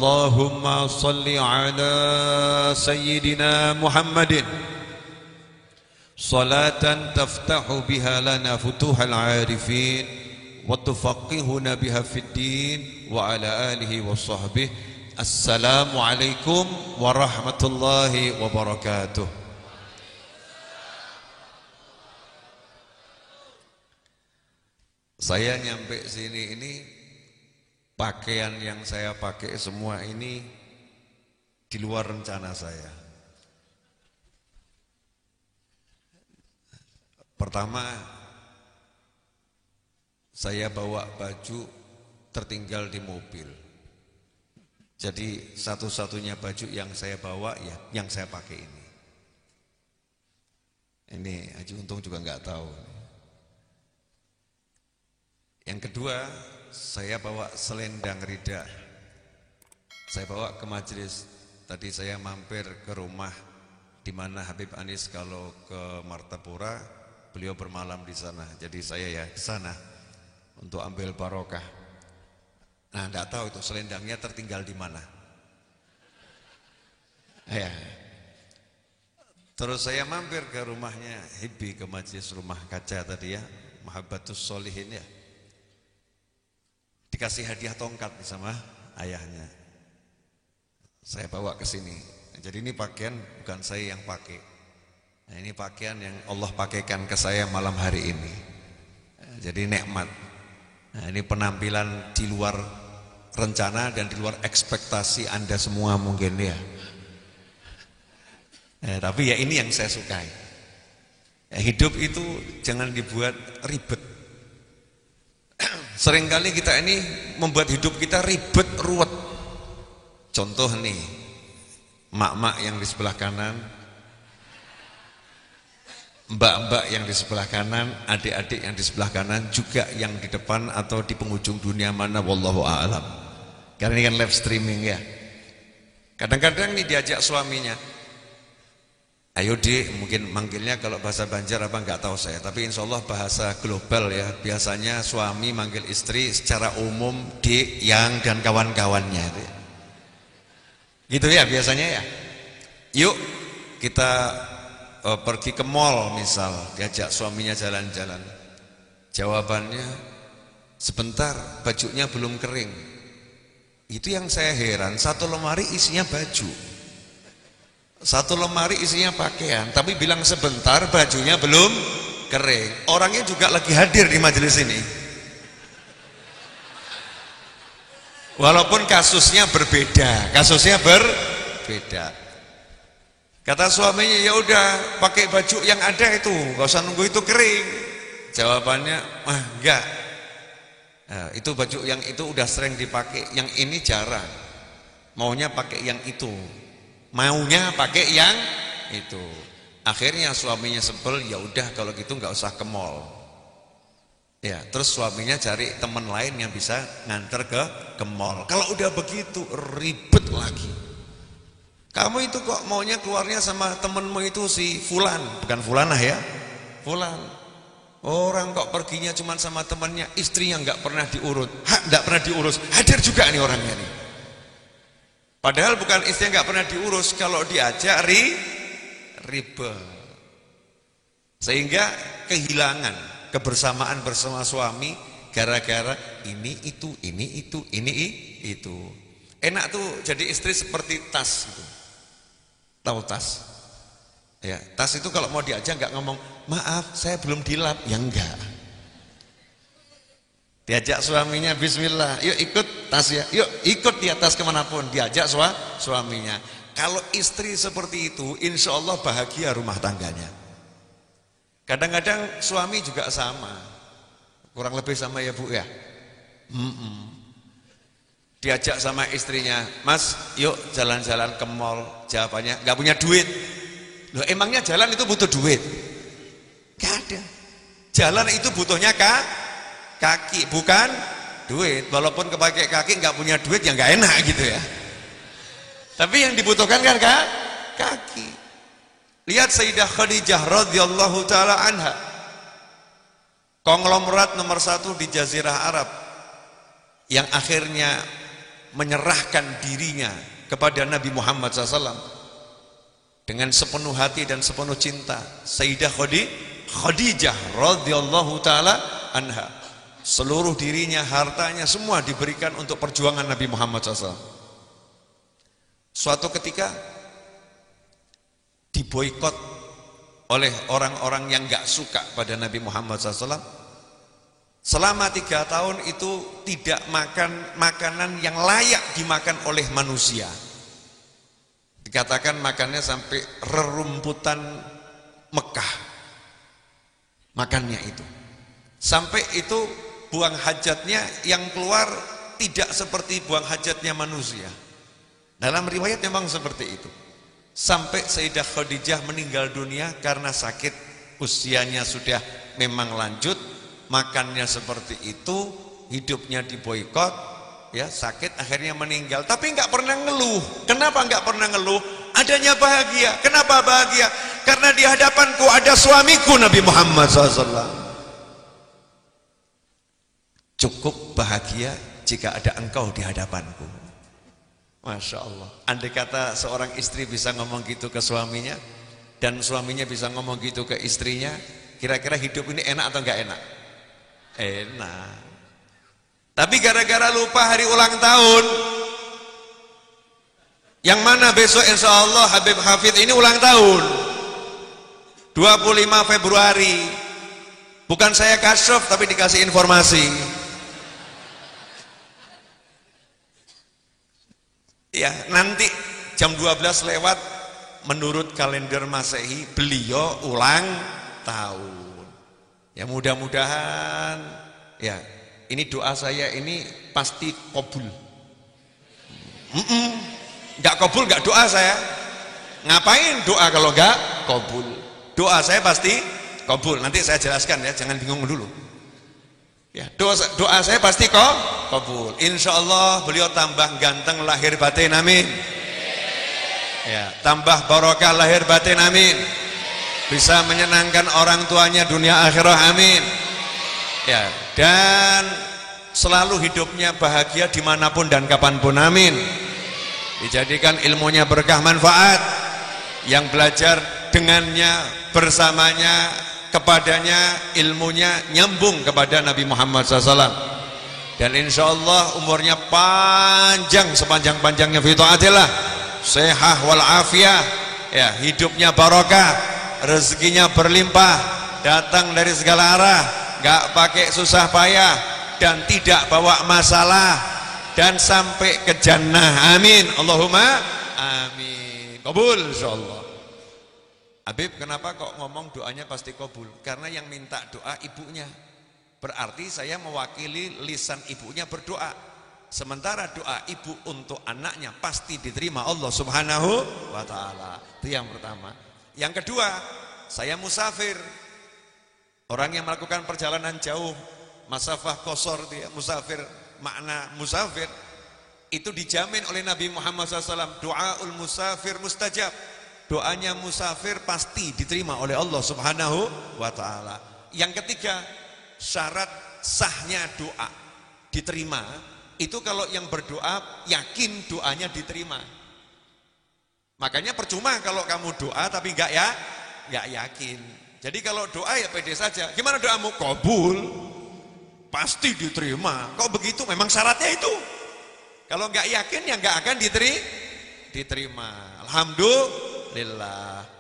Allahumma salli ala sayyidina Muhammadin salatan taftahu biha lana futuhal arifin wa tufaqihuna biha fid din wa ala alihi wa sahbihi. Assalamu alaikum warahmatullahi wabarakatuh. Saya nyampe sini ini, pakaian yang saya pakai semua ini di luar rencana saya. Pertama, saya bawa baju tertinggal di mobil. Jadi satu-satunya baju yang saya bawa ya yang saya pakai ini. Ini Haji Untung juga nggak tahu. Yang kedua, saya bawa selendang rida. Saya bawa ke majelis. Tadi saya mampir ke rumah di mana Habib Anis kalau ke Martapura, beliau bermalam di sana. Jadi saya ya ke sana untuk ambil barokah. Nah, enggak tahu itu selendangnya tertinggal di mana. Ya. Terus saya mampir ke rumahnya Hibbi, ke majelis rumah kaca tadi ya, Mahabbatus Sholihin ya. Dikasih hadiah tongkat sama ayahnya. Saya bawa ke sini. Jadi ini pakaian bukan saya yang pakai. Nah, ini pakaian yang Allah pakaikan ke saya malam hari ini. Jadi nikmat. Nah, ini penampilan di luar rencana dan di luar ekspektasi Anda semua mungkin ya. Tapi ya ini yang saya sukai. Hidup itu jangan dibuat ribet. Seringkali kita ini membuat hidup kita ribet, ruwet. Contoh nih, mak-mak yang di sebelah kanan, mbak-mbak yang di sebelah kanan, adik-adik yang di sebelah kanan, juga yang di depan atau di penghujung dunia mana, wallahu a'lam. Karena ini kan live streaming ya. Kadang-kadang nih diajak suaminya, ayo Dik, mungkin manggilnya kalau bahasa Banjar apa enggak tahu saya, tapi insya Allah bahasa global ya. Biasanya suami manggil istri secara umum Dik, Yang dan kawan-kawannya. Gitu ya biasanya ya. Yuk kita pergi ke mall misal, diajak suaminya jalan-jalan. Jawabannya, sebentar, bajunya belum kering. Itu yang saya heran, satu lemari isinya baju, satu lemari isinya pakaian, tapi bilang sebentar, bajunya belum kering. Orangnya juga lagi hadir di majelis ini, walaupun kasusnya berbeda, Kata suaminya, ya udah pakai baju yang ada itu, gak usah nunggu itu kering. Jawabannya, enggak. Nah, itu baju yang itu udah sering dipakai, yang ini jarang. Maunya pakai yang itu, maunya pakai yang itu. Akhirnya suaminya sebel, ya udah kalau gitu nggak usah ke mall. Ya, terus suaminya cari teman lain yang bisa nganter ke mall. Kalau udah begitu ribet lagi. Kamu itu kok maunya keluarnya sama temenmu itu si Fulan, bukan Fulanah ya, Fulan. Orang kok perginya cuma sama temannya, istrinya nggak pernah diurut, nggak pernah diurus. Hadir juga nih orangnya nih. Padahal bukan istrinya nggak pernah diurus, kalau diajak ribet. Sehingga kehilangan kebersamaan bersama suami gara-gara ini itu. Enak tuh jadi istri seperti tas gitu. Tahu tas? Ya, tas itu kalau mau diajak nggak ngomong, maaf saya belum dilap, ya enggak. Diajak suaminya, bismillah, yuk ikut tas ya, yuk ikut di atas kemanapun, diajak suaminya. Kalau istri seperti itu, insya Allah bahagia rumah tangganya. Kadang-kadang suami juga sama, kurang lebih sama ya Bu ya. Diajak sama istrinya, Mas yuk jalan-jalan ke mall, jawabannya nggak punya duit. Loh, emangnya jalan itu butuh duit? Gak ada. Jalan itu butuhnya kaki, bukan duit. Walaupun kepakai kaki nggak punya duit ya nggak enak gitu ya. Tapi yang dibutuhkan kan kaki. Lihat Sayyidah Khadijah radhiyallahu taala anha, konglomerat nomor 1 di Jazirah Arab, yang akhirnya menyerahkan dirinya kepada Nabi Muhammad SAW dengan sepenuh hati dan sepenuh cinta. Sayyidah Khadijah radhiyallahu taala anha, seluruh dirinya, hartanya semua diberikan untuk perjuangan Nabi Muhammad SAW. Suatu ketika diboikot oleh orang-orang yang gak suka pada Nabi Muhammad SAW. Selama 3 tahun itu tidak makan makanan yang layak dimakan oleh manusia. Dikatakan makannya sampai rerumputan Mekah. Makannya itu. Sampai itu buang hajatnya yang keluar tidak seperti buang hajatnya manusia. Dalam riwayat memang seperti itu. Sampai Sayyidah Khadijah meninggal dunia karena sakit, usianya sudah memang lanjut, makannya seperti itu, hidupnya diboikot, ya sakit akhirnya meninggal. Tapi nggak pernah ngeluh. Kenapa nggak pernah ngeluh? Adanya bahagia. Kenapa bahagia? Karena di hadapanku ada suamiku Nabi Muhammad SAW. Cukup bahagia jika ada engkau di hadapanku. Masya Allah. Andai kata seorang istri bisa ngomong gitu ke suaminya, dan suaminya bisa ngomong gitu ke istrinya, kira-kira hidup ini enak atau enggak enak? Enak. Tapi gara-gara lupa hari ulang tahun, yang mana besok insya Allah Habib Hafidh ini ulang tahun 25 Februari. Bukan saya kasyaf tapi dikasih informasi. Ya, nanti jam 12 lewat menurut kalender Masehi beliau ulang tahun. Ya mudah-mudahan ya ini doa saya ini pasti kabul. Enggak kabul enggak doa saya. Ngapain doa kalau enggak kabul? Doa saya pasti kabul. Nanti saya jelaskan ya, jangan bingung dulu. Ya, doa saya pasti kok kabul. Insya Allah beliau tambah ganteng lahir batin, amin. Ya, tambah barokah lahir batin, amin. Bisa menyenangkan orang tuanya dunia akhirah, amin. Ya, dan selalu hidupnya bahagia dimanapun dan kapanpun, amin. Dijadikan ilmunya berkah manfaat, yang belajar dengannya, bersamanya, kepadanya, ilmunya nyambung kepada Nabi Muhammad SAW. Dan insya Allah umurnya panjang sepanjang-panjangnya fi taatillah, sehat wal afiyah, ya hidupnya barokah, rezekinya berlimpah, datang dari segala arah, gak pakai susah payah dan tidak bawa masalah, dan sampai ke jannah, amin. Allahumma amin. Kabul insyaallah. Habib, kenapa kok ngomong doanya pasti kabul? Karena yang minta doa ibunya. Berarti saya mewakili lisan ibunya berdoa. Sementara doa ibu untuk anaknya pasti diterima Allah Subhanahu wa ta'ala. Itu yang pertama. Yang kedua, saya musafir. Orang yang melakukan perjalanan jauh, masafah qasar, dia musafir, makna musafir itu dijamin oleh Nabi Muhammad SAW. Doaul musafir mustajab. Doanya musafir pasti diterima oleh Allah Subhanahu wa ta'ala. Yang ketiga, syarat sahnya doa diterima itu kalau yang berdoa yakin doanya diterima. Makanya percuma kalau kamu doa tapi enggak yakin. Jadi kalau doa ya pede saja. Gimana doamu? Kabul. Pasti diterima. Kok begitu? Memang syaratnya itu. Kalau enggak yakin ya enggak akan diterima. Alhamdulillah.